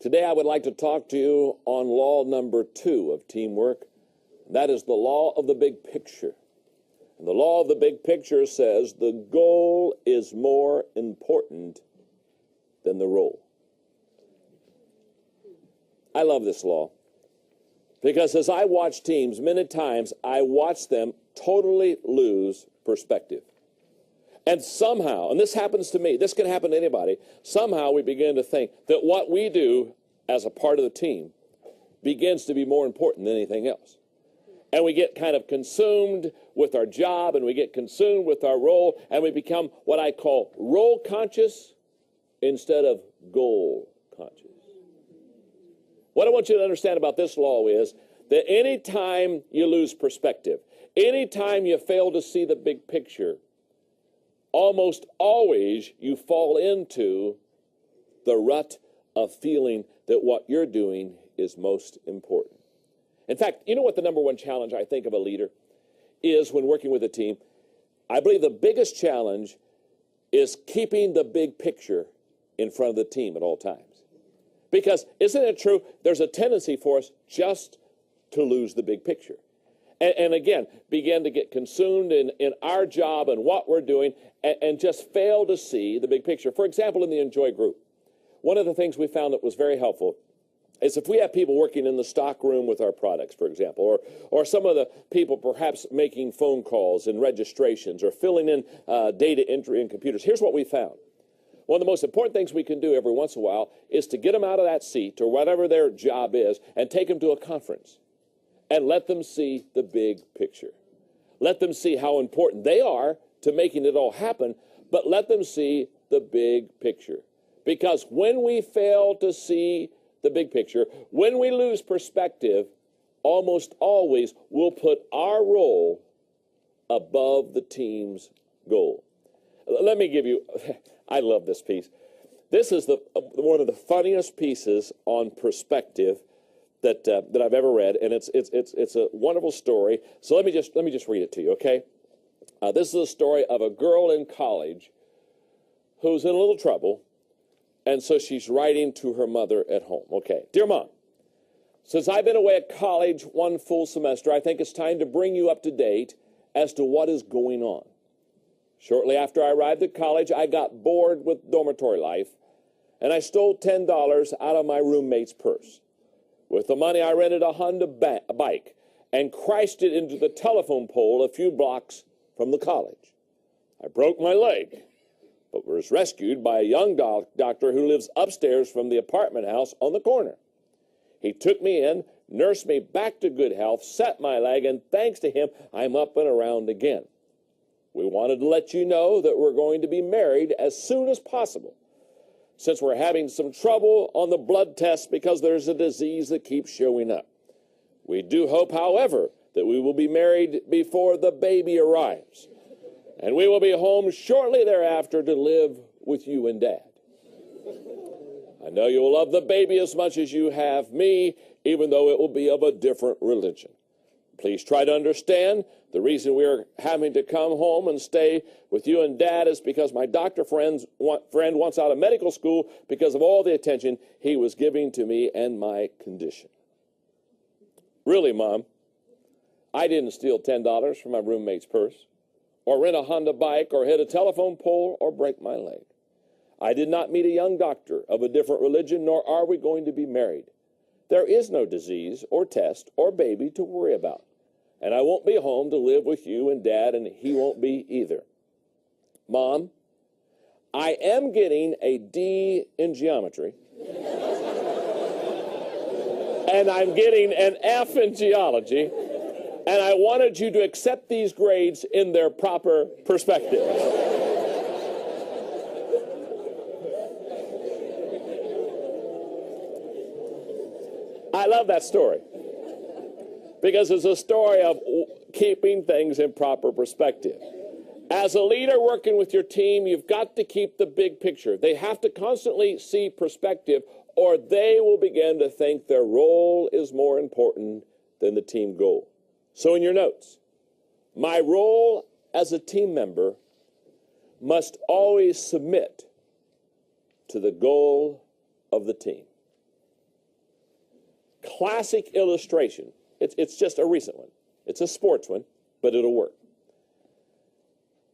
Today I would like to talk to you on law number 2 of teamwork. That is the law of the big picture. And the law of the big picture says the goal is more important than the role. I love this law because as I watch teams, many times I watch them totally lose perspective. And somehow, and this happens to me, this can happen to anybody, somehow we begin to think that what we do as a part of the team begins to be more important than anything else. And we get kind of consumed with our job, and we get consumed with our role, and we become what I call role conscious instead of goal conscious. What I want you to understand about this law is that any time you lose perspective, any time you fail to see the big picture, almost always you fall into the rut of feeling that what you're doing is most important. In fact, you know what the number one challenge I think of a leader is when working with a team? I believe the biggest challenge is keeping the big picture in front of the team at all times. Because isn't it true, there's a tendency for us just to lose the big picture. And again, begin to get consumed in our job and what we're doing and just fail to see the big picture. For example, in the Enjoy group, one of the things we found that was very helpful is if we have people working in the stock room with our products, for example, or some of the people perhaps making phone calls and registrations or filling in data entry in computers. Here's what we found. One of the most important things we can do every once in a while is to get them out of that seat or whatever their job is and take them to a conference and let them see the big picture. Let them see how important they are to making it all happen, but let them see the big picture. Because when we fail to see the big picture, when we lose perspective, almost always we'll put our role above the team's goal. Let me give you, I love this piece. This is one of the funniest pieces on perspective that I've ever read, and it's a wonderful story. So let me just read it to you, okay? This is a story of a girl in college who's in a little trouble, and so she's writing to her mother at home. Okay, dear Mom, since I've been away at college one full semester, I think it's time to bring you up to date as to what is going on. Shortly after I arrived at college, I got bored with dormitory life, and I stole $10 out of my roommate's purse. With the money, I rented a Honda bike and crashed it into the telephone pole a few blocks from the college. I broke my leg, but was rescued by a young doctor who lives upstairs from the apartment house on the corner. He took me in, nursed me back to good health, set my leg, and thanks to him, I'm up and around again. We wanted to let you know that we're going to be married as soon as possible, since we're having some trouble on the blood test because there's a disease that keeps showing up. We do hope, however, that we will be married before the baby arrives, and we will be home shortly thereafter to live with you and Dad. I know you will love the baby as much as you have me, even though it will be of a different religion. Please try to understand the reason we are having to come home and stay with you and Dad is because my doctor friend wants out of medical school because of all the attention he was giving to me and my condition. Really, Mom, I didn't steal $10 from my roommate's purse, or rent a Honda bike, or hit a telephone pole, or break my leg. I did not meet a young doctor of a different religion, nor are we going to be married. There is no disease or test or baby to worry about. And I won't be home to live with you and Dad, and he won't be either. Mom, I am getting a D in geometry. And I'm getting an F in geology. And I wanted you to accept these grades in their proper perspective. I love that story because it's a story of keeping things in proper perspective. As a leader working with your team, you've got to keep the big picture. They have to constantly see perspective, or they will begin to think their role is more important than the team goal. So in your notes, my role as a team member must always submit to the goal of the team. classic illustration. It's just a recent one. It's a sports one, but it'll work.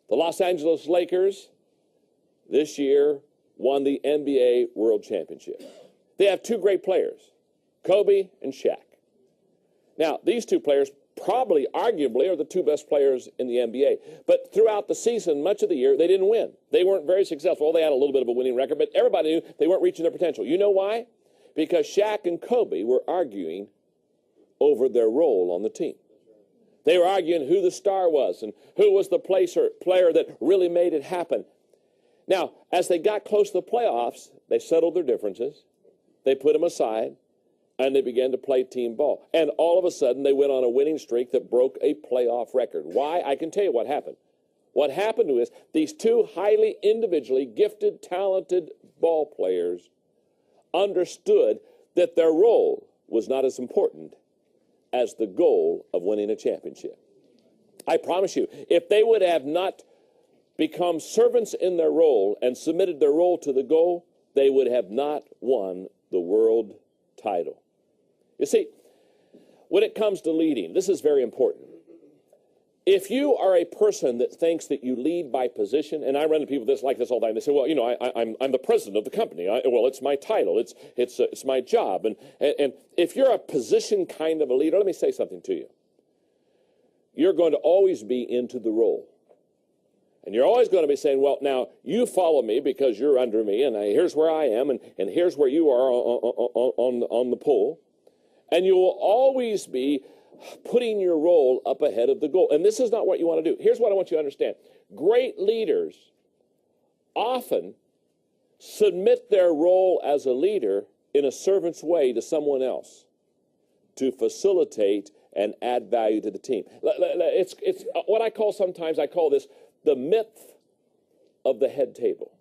The Los Angeles Lakers this year won the NBA World Championship. They have two great players, Kobe and Shaq. Now, these two players probably, arguably, are the two best players in the NBA. But throughout the season, much of the year, they didn't win. They weren't very successful. They had a little bit of a winning record, but everybody knew they weren't reaching their potential. You know why? Because Shaq and Kobe were arguing over their role on the team. They were arguing who the star was and who was the player that really made it happen. Now, as they got close to the playoffs, they settled their differences. They put them aside, and they began to play team ball. And all of a sudden, they went on a winning streak that broke a playoff record. Why? I can tell you what happened. What happened was these two highly individually gifted, talented ball players understood that their role was not as important as the goal of winning a championship. I promise you, if they would have not become servants in their role and submitted their role to the goal, they would have not won the world title. You see, when it comes to leading, this is very important. If you are a person that thinks that you lead by position, and I run into people like this all the time, they say, well, you know, I'm the president of the company. Well, it's my title. It's my job. And if you're a position kind of a leader, let me say something to you. You're going to always be into the role. And you're always going to be saying, well, now, you follow me because you're under me, and here's where I am, and here's where you are on the pole. And you will always be putting your role up ahead of the goal. And this is not what you want to do. Here's what I want you to understand. Great leaders often submit their role as a leader in a servant's way to someone else to facilitate and add value to the team. It's what I call this the myth of the head table.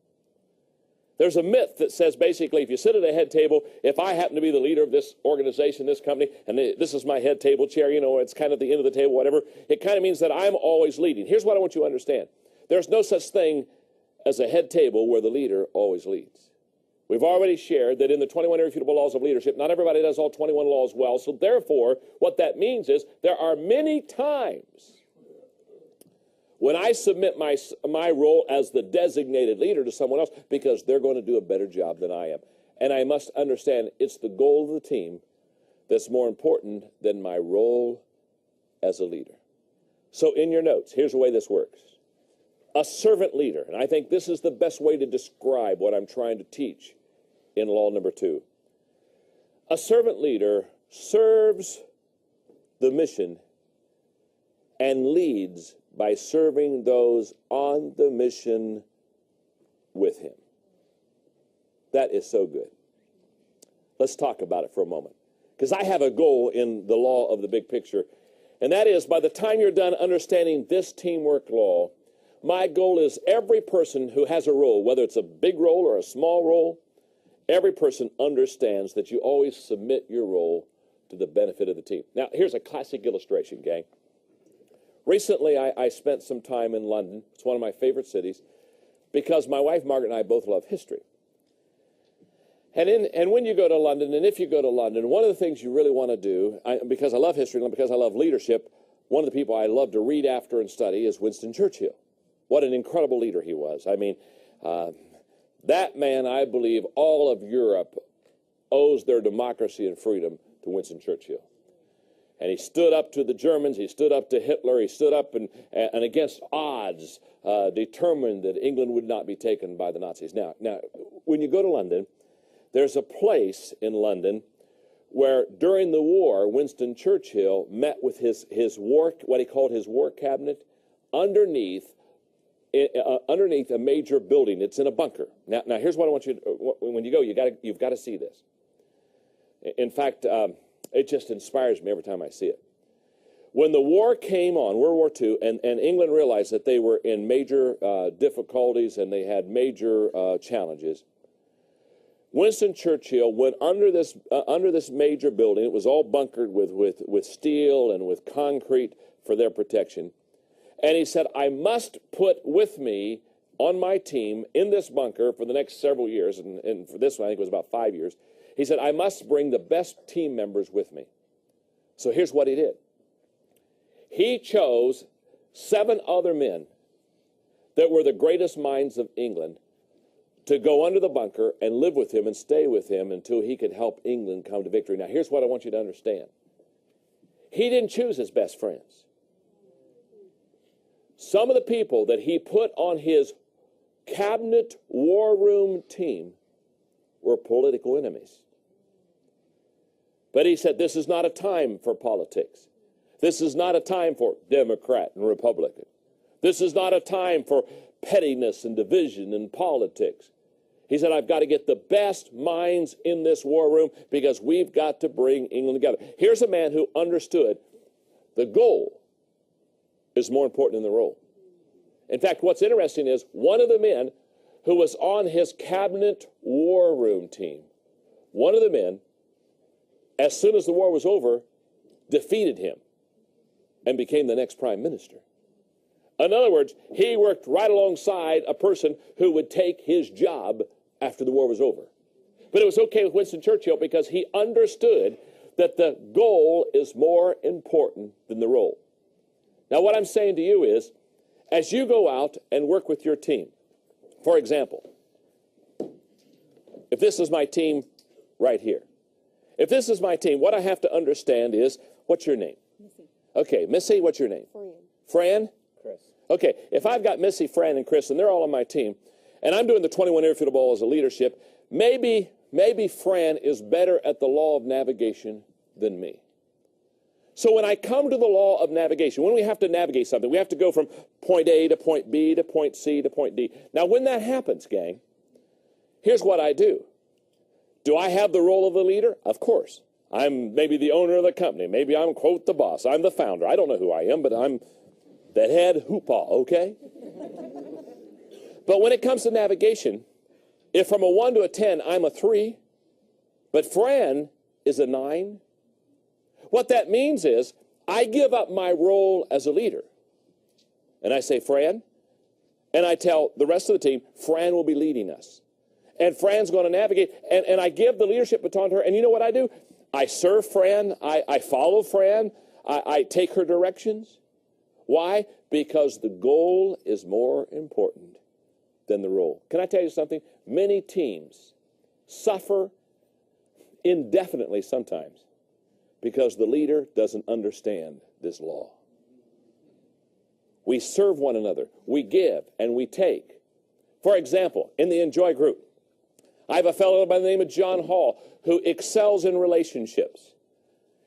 There's a myth that says basically if you sit at a head table, if I happen to be the leader of this organization, this company, and this is my head table chair, you know, it's kind of the end of the table, whatever, it kind of means that I'm always leading. Here's what I want you to understand. There's no such thing as a head table where the leader always leads. We've already shared that in the 21 irrefutable laws of leadership, not everybody does all 21 laws well. So therefore, what that means is there are many times when I submit my role as the designated leader to someone else because they're going to do a better job than I am. And I must understand it's the goal of the team that's more important than my role as a leader. So in your notes, here's the way this works. A servant leader, and I think this is the best way to describe what I'm trying to teach in law number 2. A servant leader serves the mission and leads by serving those on the mission with him. That is so good. Let's talk about it for a moment. Because I have a goal in the law of the big picture, and that is by the time you're done understanding this teamwork law, my goal is every person who has a role, whether it's a big role or a small role, every person understands that you always submit your role to the benefit of the team. Now, here's a classic illustration, gang. Recently, I spent some time in London. It's one of my favorite cities because my wife, Margaret, and I both love history. And when you go to London, and if you go to London, one of the things you really want to do, because I love history and because I love leadership, one of the people I love to read after and study is Winston Churchill. What an incredible leader he was. I mean, that man, I believe, all of Europe owes their democracy and freedom to Winston Churchill. And he stood up to the Germans, he stood up to Hitler, he stood up and against odds, determined that England would not be taken by the Nazis. Now, when you go to London, there's a place in London where during the war, Winston Churchill met with his war, what he called his war cabinet, underneath a major building. It's in a bunker. Now here's what I want you to, when you go, you've got to see this. In fact, it just inspires me every time I see it. When the war came on, World War II, and England realized that they were in major difficulties and they had major challenges, Winston Churchill went under this major building. It was all bunkered with steel and with concrete for their protection. And he said, I must put with me on my team in this bunker for the next several years, and for this one I think it was about 5 years, He said, I must bring the best team members with me. So here's what he did. He chose 7 other men that were the greatest minds of England to go under the bunker and live with him and stay with him until he could help England come to victory. Now, here's what I want you to understand. He didn't choose his best friends. Some of the people that he put on his cabinet war room team were political enemies. But he said, this is not a time for politics. This is not a time for Democrat and Republican. This is not a time for pettiness and division and politics. He said, I've got to get the best minds in this war room because we've got to bring England together. Here's a man who understood the goal is more important than the role. In fact, what's interesting is one of the men who was on his cabinet war room team, one of the men, as soon as the war was over, defeated him and became the next prime minister. In other words, he worked right alongside a person who would take his job after the war was over. But it was okay with Winston Churchill because he understood that the goal is more important than the role. Now, what I'm saying to you is, as you go out and work with your team, for example, if this is my team right here, if this is my team, what I have to understand is, what's your name? Missy. Okay, Missy, what's your name? Fran. Chris. Okay, if I've got Missy, Fran, and Chris, and they're all on my team, and I'm doing the 21 airfield ball as a leadership, maybe Fran is better at the law of navigation than me. So when I come to the law of navigation, when we have to navigate something, we have to go from point A to point B to point C to point D. Now, when that happens, gang, here's what I do. Do I have the role of the leader? Of course. I'm maybe the owner of the company. Maybe I'm, quote, the boss. I'm the founder. I don't know who I am, but I'm the head hoopah, okay? But when it comes to navigation, if from a 1 to a 10, I'm a 3, but Fran is a 9, what that means is I give up my role as a leader. And I say, Fran, and I tell the rest of the team, Fran will be leading us. And Fran's going to navigate, and I give the leadership baton to her, and you know what I do? I serve Fran, I follow Fran, I take her directions. Why? Because the goal is more important than the role. Can I tell you something? Many teams suffer indefinitely sometimes because the leader doesn't understand this law. We serve one another. We give and we take. For example, in the Enjoy group, I have a fellow by the name of John Hall who excels in relationships.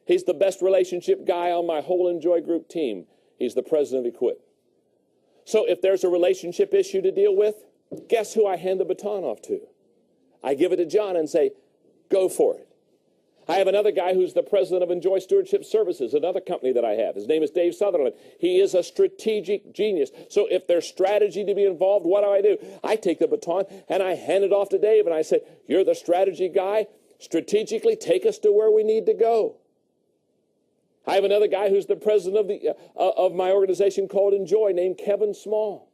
He's the best relationship guy on my whole Enjoy group team. He's the president of Equip. So if there's a relationship issue to deal with, guess who I hand the baton off to? I give it to John and say, go for it. I have another guy who's the president of Enjoy Stewardship Services, another company that I have. His name is Dave Sutherland. He is a strategic genius. So if there's strategy to be involved, what do? I take the baton and I hand it off to Dave and I say, you're the strategy guy. Strategically, take us to where we need to go. I have another guy who's the president of my organization called Enjoy, named Kevin Small.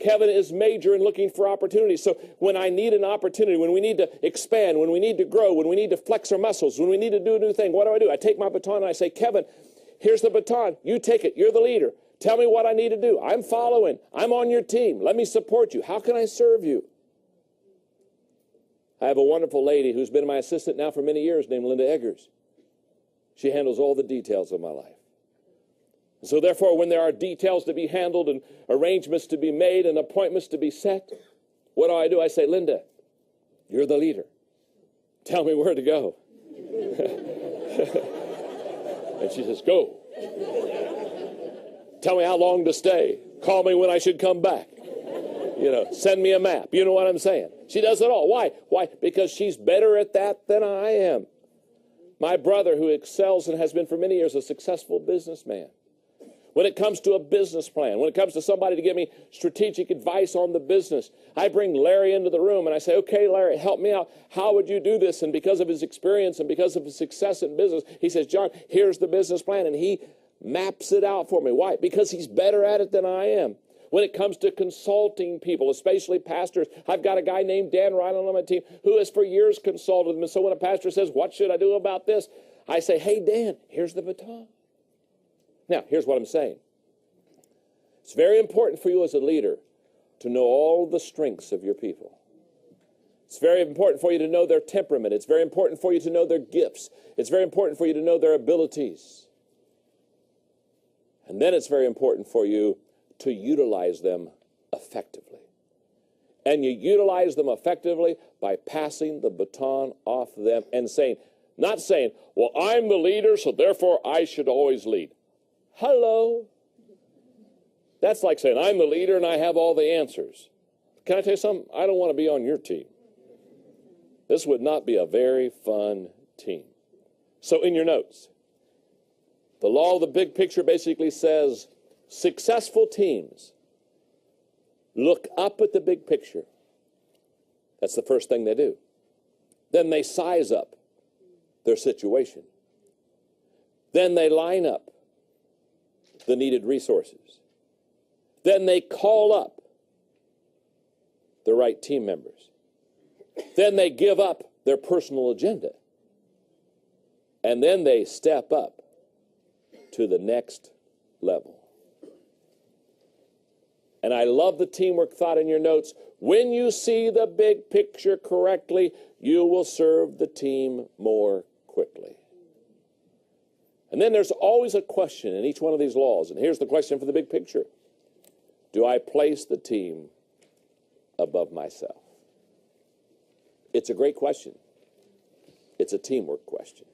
Kevin is major in looking for opportunities. So when I need an opportunity, when we need to expand, when we need to grow, when we need to flex our muscles, when we need to do a new thing, what do? I take my baton and I say, Kevin, here's the baton. You take it. You're the leader. Tell me what I need to do. I'm following. I'm on your team. Let me support you. How can I serve you? I have a wonderful lady who's been my assistant now for many years named Linda Eggers. She handles all the details of my life. So therefore, when there are details to be handled and arrangements to be made and appointments to be set, what do? I say, Linda, you're the leader. Tell me where to go. And she says, go. Tell me how long to stay. Call me when I should come back. Send me a map. You know what I'm saying? She does it all. Why? Why? Because she's better at that than I am. My brother, who excels and has been for many years a successful businessman, when it comes to a business plan, when it comes to somebody to give me strategic advice on the business, I bring Larry into the room and I say, okay, Larry, help me out. How would you do this? And because of his experience and because of his success in business, he says, John, here's the business plan. And he maps it out for me. Why? Because he's better at it than I am. when it comes to consulting people, especially pastors. I've got a guy named Dan Ryland on my team who has for years consulted them. And so when a pastor says, what should I do about this? I say, hey, Dan, here's the baton. Now, here's what I'm saying. It's very important for you as a leader to know all the strengths of your people. It's very important for you to know their temperament. It's very important for you to know their gifts. It's very important for you to know their abilities. And then it's very important for you to utilize them effectively. And you utilize them effectively by passing the baton off them and saying, not saying, well, I'm the leader, so therefore I should always lead. Hello. That's like saying, I'm the leader and I have all the answers. Can I tell you something? I don't want to be on your team. This would not be a very fun team. So in your notes, the law of the big picture basically says successful teams look up at the big picture. That's the first thing they do. Then they size up their situation. Then they line up the needed resources. Then they call up the right team members. Then they give up their personal agenda. And then they step up to the next level. And I love the teamwork thought in your notes. When you see the big picture correctly, you will serve the team more quickly. And then there's always a question in each one of these laws. And here's the question for the big picture. Do I place the team above myself? It's a great question. It's a teamwork question.